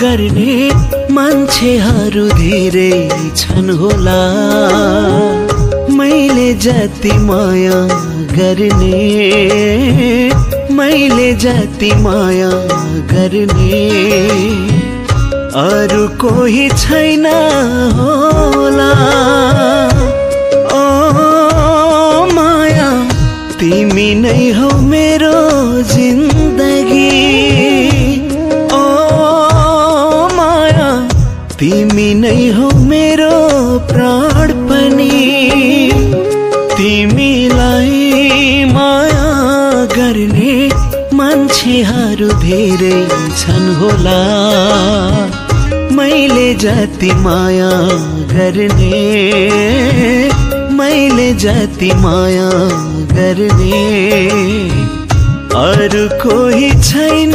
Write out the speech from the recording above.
गर्ने मान्छेहरू धेरै छन् होला। मैले जति माया गर्ने, मैले जति माया गर्ने अरू कोही छैन होला। ओ माया तिमी नै हौ मेरो जिन्दगी। ओ माया तिमी नै हौ मेरो प्राण पनि। तिमीलाई माया गर्ने मान्छेहरू धेरै छन् होला। मैले जति माया गर्ने, मैले जति माया गर्ने अरू कोही छैन